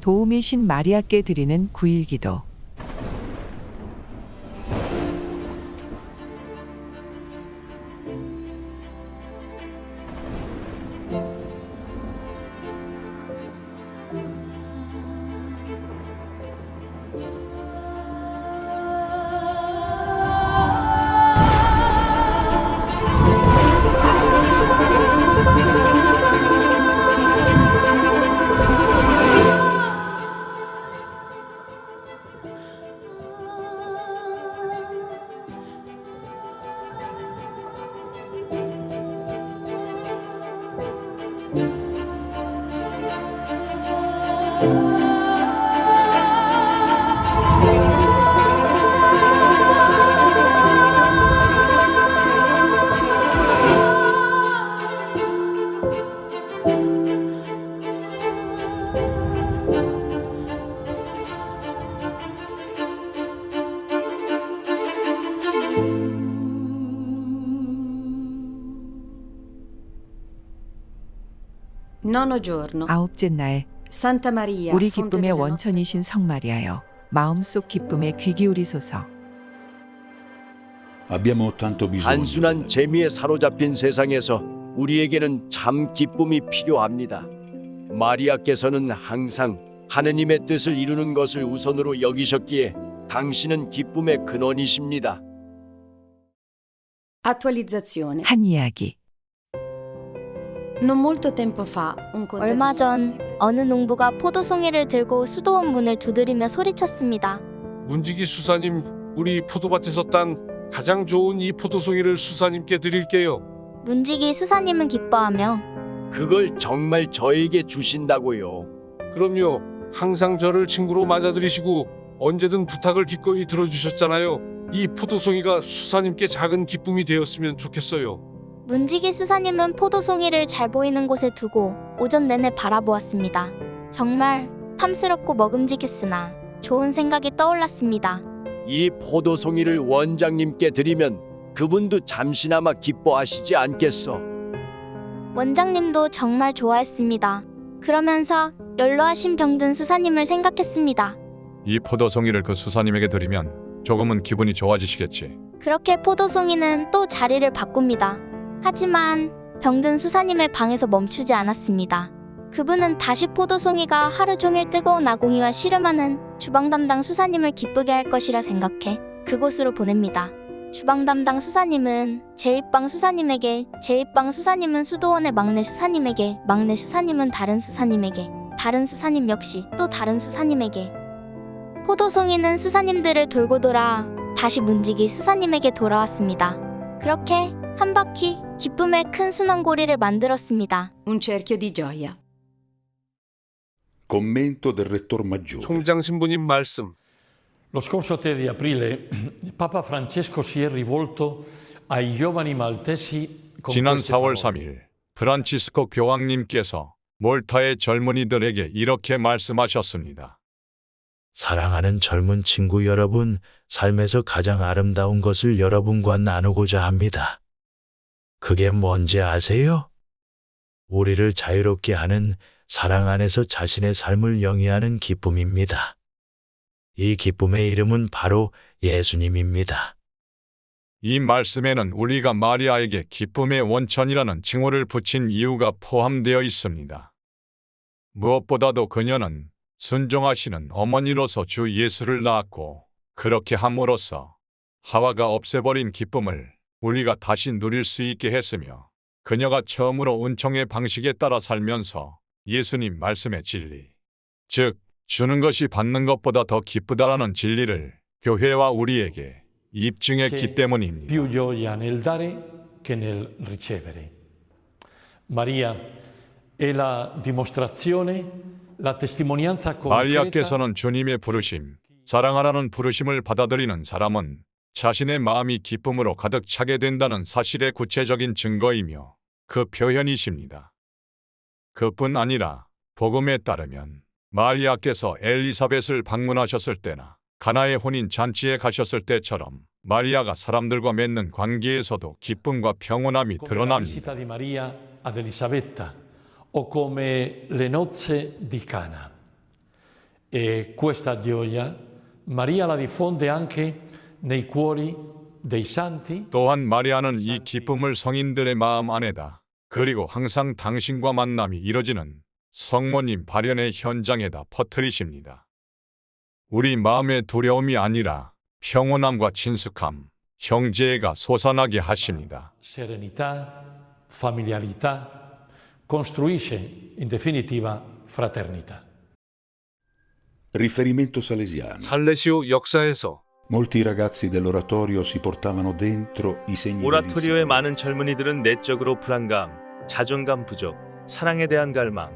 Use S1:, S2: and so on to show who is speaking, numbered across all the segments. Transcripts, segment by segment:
S1: 도우미 신 마리아께 드리는 9일 기도.
S2: Nono giorno.
S1: 아홉째 날,
S2: Santa Maria,
S1: 우리
S2: fonte
S1: 기쁨의
S2: delle
S1: 원천이신 성마리아여, 마음속 기쁨에 귀 기울이소서.
S3: Abbiamo tanto bisogno.
S4: 단순한 재미에 사로잡힌 세상에서 우리에게는 참 기쁨이 필요합니다. 마리아께서는 항상 하느님의 뜻을 이루는 것을 우선으로 여기셨기에 당신은 기쁨의 근원이십니다.
S2: Attualizzazione.
S1: 한 이야기.
S2: Non molto tempo fa, un
S5: 얼마 전
S2: contadino
S5: 어느 농부가 포도송이를 들고 수도원 문을 두드리며 소리쳤습니다.
S6: 문지기 수사님, 우리 포도밭에서 딴 가장 좋은 이 포도송이를 수사님께 드릴게요.
S5: 문지기 수사님은 기뻐하며
S4: 그걸 정말 저에게 주신다고요.
S6: 그럼요. 항상 저를 친구로 맞아들이시고 언제든 부탁을 기꺼이 들어주셨잖아요. 이 포도송이가 수사님께 작은 기쁨이 되었으면 좋겠어요.
S5: 문지기 수사님은 포도송이를 잘 보이는 곳에 두고 오전 내내 바라보았습니다. 정말 탐스럽고 먹음직했으나 좋은 생각이 떠올랐습니다.
S4: 이 포도송이를 원장님께 드리면 그분도 잠시나마 기뻐하시지 않겠어.
S5: 원장님도 정말 좋아했습니다. 그러면서 연로하신 병든 수사님을 생각했습니다.
S7: 이 포도송이를 그 수사님에게 드리면 조금은 기분이 좋아지시겠지.
S5: 그렇게 포도송이는 또 자리를 바꿉니다. 하지만 병든 수사님의 방에서 멈추지 않았습니다. 그분은 다시 포도송이가 하루 종일 뜨거운 아궁이와 씨름하는 주방 담당 수사님을 기쁘게 할 것이라 생각해 그곳으로 보냅니다. 주방 담당 수사님은 제1방 수사님에게, 제1방 수사님은 수도원의 막내 수사님에게, 막내 수사님은 다른 수사님에게, 다른 수사님 역시 또 다른 수사님에게. 포도송이는 수사님들을 돌고 돌아 다시 문지기 수사님에게 돌아왔습니다. 그렇게 한 바퀴 기쁨의 큰 순환고리를 만들었습니다.
S2: Un cerchio di gioia.
S3: Commento del Rettor Maggiore.
S6: 총장 신부님 말씀.
S8: Lo scorso 3 di aprile Papa Francesco si è rivolto ai giovani maltesi con
S7: 지난
S8: queste
S7: 4월
S8: parole.
S7: 3일 프란치스코 교황님께서 몰타의 젊은이들에게 이렇게 말씀하셨습니다.
S9: 사랑하는 젊은 친구 여러분, 삶에서 가장 아름다운 것을 여러분과 나누고자 합니다. 그게 뭔지 아세요? 우리를 자유롭게 하는 사랑 안에서 자신의 삶을 영위하는 기쁨입니다. 이 기쁨의 이름은 바로 예수님입니다.
S7: 이 말씀에는 우리가 마리아에게 기쁨의 원천이라는 칭호를 붙인 이유가 포함되어 있습니다. 무엇보다도 그녀는 순종하시는 어머니로서 주 예수를 낳았고 그렇게 함으로써 하와가 없애버린 기쁨을 우리가 다시 누릴 수 있게 했으며 그녀가 처음으로 은총의 방식에 따라 살면서 예수님 말씀의 진리, 즉 주는 것이 받는 것보다 더 기쁘다라는 진리를 교회와 우리에게 입증했기 때문입니다.
S8: Più gioia nel dare che nel ricevere. Maria è la dimostrazione, la testimonianza concreta.
S7: 마리아께서는 주님의 부르심, 사랑하라는 부르심을 받아들이는 사람은 자신의 마음이 기쁨으로 가득 차게 된다는 사실의 구체적인 증거이며 그 표현이십니다. 그뿐 아니라 복음에 따르면 마리아께서 엘리사벳을 방문하셨을 때나 가나의 혼인 잔치에 가셨을 때처럼 마리아가 사람들과 맺는 관계에서도 기쁨과 평온함이
S8: Come la visita
S7: 드러납니다.
S8: di Maria ad Elisabetta o come le nozze di Cana. e questa gioia Maria la diffonde anche nei cuori dei santi.
S7: 또한 마리아는 이 기쁨을 성인들의 마음 안에다 그리고 항상 당신과 만남이 이뤄지는 성모님 발현의 현장에다 퍼뜨리십니다. 우리 마음의 두려움이 아니라 평온함과 친숙함, 형제애가 솟아나게 하십니다.
S8: Serenità, familiarità, costruisce in definitiva fraternità.
S3: Riferimento salesiano.
S6: 살레시오 역사에서
S3: Molti ragazzi dell'oratorio si portavano dentro i segni
S10: 오라토리오의
S3: dell'insieme.
S10: 많은 젊은이들은 내적으로 불안감, 자존감 부족, 사랑에 대한 갈망,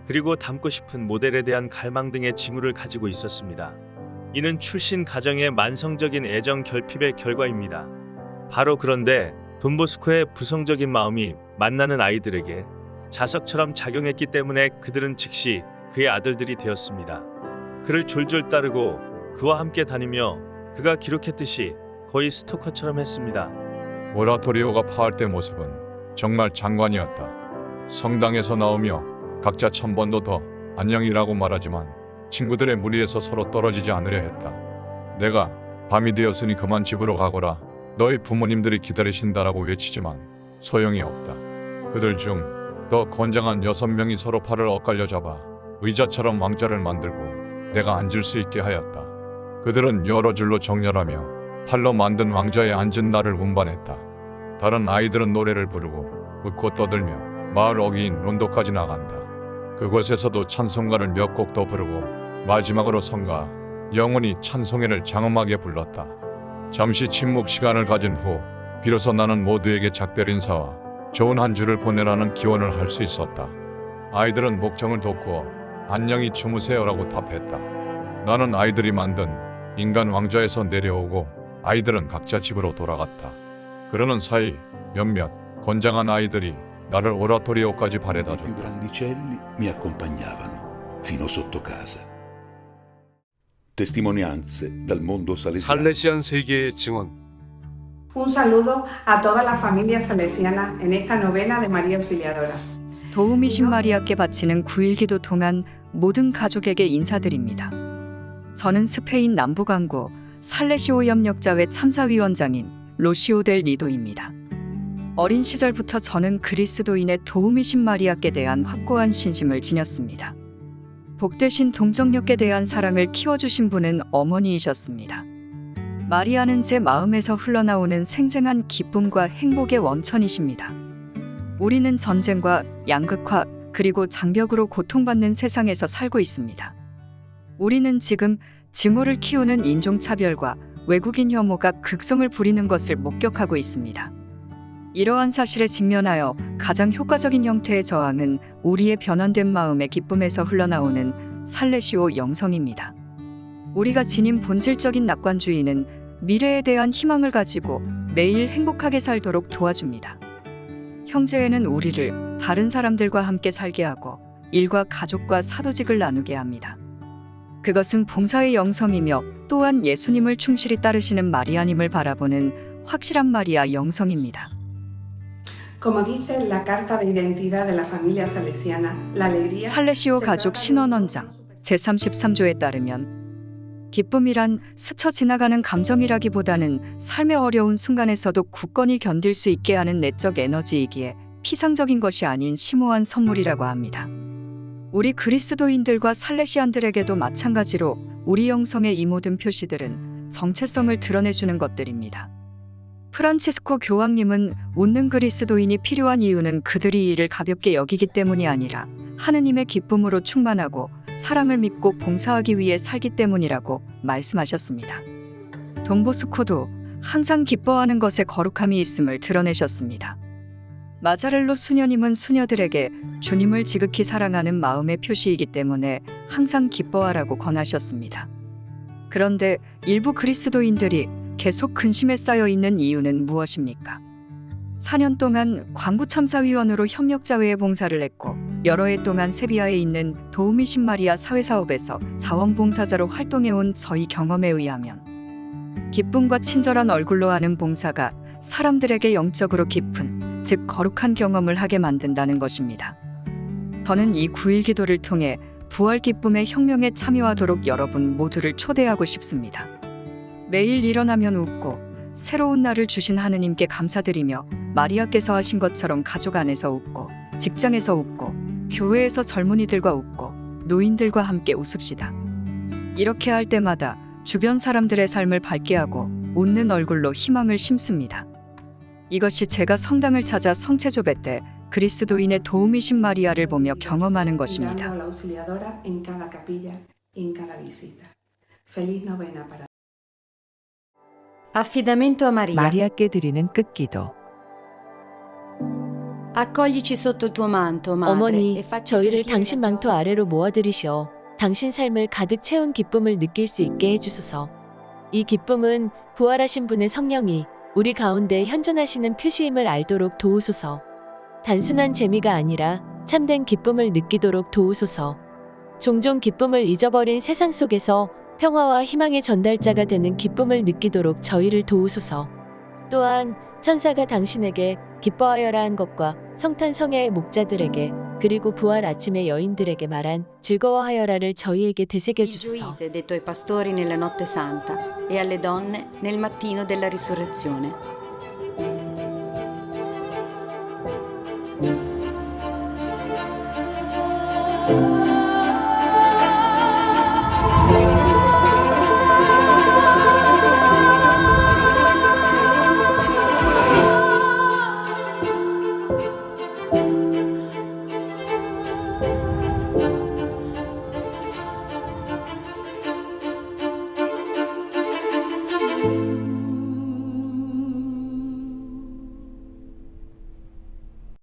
S10: 그리고 닮고 싶은 모델에 대한 갈망 등의 징후를 가지고 있었습니다. 이는 출신 가정의 만성적인 애정 결핍의 결과입니다. 바로 그런데 돈보스코의 부성적인 마음이 만나는 아이들에게 자석처럼 작용했기 때문에 그들은 즉시 그의 아들들이 되었습니다. 그를 졸졸 따르고 그와 함께 다니며 그가 기록했듯이 거의 스토커처럼 했습니다.
S7: 오라토리오가 파할 때 모습은 정말 장관이었다. 성당에서 나오며 각자 1000번도 더 안녕이라고 말하지만 친구들의 무리에서 서로 떨어지지 않으려 했다. 내가 밤이 되었으니 그만 집으로 가거라. 너희 부모님들이 기다리신다라고 외치지만 소용이 없다. 그들 중 더 건장한 6명이 서로 팔을 엇갈려 잡아 의자처럼 왕자를 만들고 내가 앉을 수 있게 하였다. 그들은 여러 줄로 정렬하며 팔로 만든 왕좌에 앉은 나를 운반했다. 다른 아이들은 노래를 부르고 웃고 떠들며 마을 어귀인 론도까지 나간다. 그곳에서도 찬송가를 몇 곡 더 부르고 마지막으로 성가 영원히 찬송회를 장엄하게 불렀다. 잠시 침묵 시간을 가진 후 비로소 나는 모두에게 작별 인사와 좋은 한 주를 보내라는 기원을 할 수 있었다. 아이들은 목청을 돋구어 안녕히 주무세요라고 답했다. 나는 아이들이 만든 인간 왕좌에서 내려오고 아이들은 각자 집으로 돌아갔다. 그러는 사이 몇몇 건장한 아이들이 나를 오라토리오까지
S3: I più
S7: 바래다줬다.
S3: grandicelli mi accompagnavano fino sotto casa. Testimonianze dal mondo salesiano.
S6: 살레시안 세계의 증언.
S11: Un saludo a toda la familia salesiana en esta novena de María Auxiliadora.
S12: 도우미신 마리아께 바치는 9일 기도 동안 모든 가족에게 인사드립니다. 저는 스페인 남부강구 살레시오 협력자회 참사위원장인 로시오 델 리도입니다. 어린 시절부터 저는 그리스도인의 도우미신 마리아께 대한 확고한 신심을 지녔습니다. 복되신 동정녀께 대한 사랑을 키워주신 분은 어머니이셨습니다. 마리아는 제 마음에서 흘러나오는 생생한 기쁨과 행복의 원천이십니다. 우리는 전쟁과 양극화 그리고 장벽으로 고통받는 세상에서 살고 있습니다. 우리는 지금 증오를 키우는 인종차별과 외국인 혐오가 극성을 부리는 것을 목격하고 있습니다. 이러한 사실에 직면하여 가장 효과적인 형태의 저항은 우리의 변환된 마음의 기쁨에서 흘러나오는 살레시오 영성입니다. 우리가 지닌 본질적인 낙관주의는 미래에 대한 희망을 가지고 매일 행복하게 살도록 도와줍니다. 형제에는 우리를 다른 사람들과 함께 살게 하고 일과 가족과 사도직을 나누게 합니다. 그것은 봉사의 영성이며 또한 예수님을 충실히 따르시는 마리아님을 바라보는 확실한 마리아 영성입니다.
S11: Como dice la Carta de Identidad de la Familia Salesiana, la alegría
S12: 살레시오 가족 신원원장 제33조에 따르면 기쁨이란 스쳐 지나가는 감정이라기보다는 삶의 어려운 순간에서도 굳건히 견딜 수 있게 하는 내적 에너지이기에 피상적인 것이 아닌 심오한 선물이라고 합니다. 우리 그리스도인들과 살레시안들에게도 마찬가지로 우리 영성의 이 모든 표시들은 정체성을 드러내주는 것들입니다. 프란치스코 교황님은 웃는 그리스도인이 필요한 이유는 그들이 이를 가볍게 여기기 때문이 아니라 하느님의 기쁨으로 충만하고 사랑을 믿고 봉사하기 위해 살기 때문이라고 말씀하셨습니다. 돈보스코도 항상 기뻐하는 것에 거룩함이 있음을 드러내셨습니다. 마자렐로 수녀님은 수녀들에게 주님을 지극히 사랑하는 마음의 표시이기 때문에 항상 기뻐하라고 권하셨습니다. 그런데 일부 그리스도인들이 계속 근심에 쌓여 있는 이유는 무엇입니까? 4년 동안 광구참사위원으로 협력자회에 봉사를 했고 여러 해 동안 세비야에 있는 도우미신 마리아 사회사업에서 자원봉사자로 활동해온 저희 경험에 의하면 기쁨과 친절한 얼굴로 하는 봉사가 사람들에게 영적으로 깊은, 즉 거룩한 경험을 하게 만든다는 것입니다. 저는 이 9일 기도를 통해 부활 기쁨의 혁명에 참여하도록 여러분 모두를 초대하고 싶습니다. 매일 일어나면 웃고 새로운 날을 주신 하느님께 감사드리며 마리아께서 하신 것처럼 가족 안에서 웃고 직장에서 웃고 교회에서 젊은이들과 웃고 노인들과 함께 웃읍시다. 이렇게 할 때마다 주변 사람들의 삶을 밝게 하고 웃는 얼굴로 희망을 심습니다. 이것이 제가 성당을 찾아 성체조배 때 그리스도인의 도우미신 마리아를 보며 경험하는 것입니다.
S11: Mirando a la auxiliadora en cada capilla y en cada visita. Feliz novena para
S2: Affidamento a Maria.
S1: 마리아께 드리는 끝기도.
S2: Accoglici sotto il tuo manto, madre,
S13: 어머니,
S2: e facci
S13: 저희를
S2: sentire
S13: 당신
S2: la
S13: 망토
S2: gioia.
S13: 아래로 모아들이셔 당신 삶을 가득 채운 기쁨을 느낄 수 있게 해주소서. 이 기쁨은 부활하신 분의 성령이 우리 가운데 현존하시는 표시임을 알도록 도우소서. 단순한 재미가 아니라 참된 기쁨을 느끼도록 도우소서. 종종 기쁨을 잊어버린 세상 속에서 평화와 희망의 전달자가 되는 기쁨을 느끼도록 저희를 도우소서. 또한 천사가 당신에게 기뻐하여라 한 것과 성탄 성야의 목자들에게 그리고 부활 아침의 여인들에게 말한 즐거워하여라를 저희에게 되새겨 주소서.
S2: Gioite detto ai pastori nella notte santa e alle donne nel mattino della risurrezione.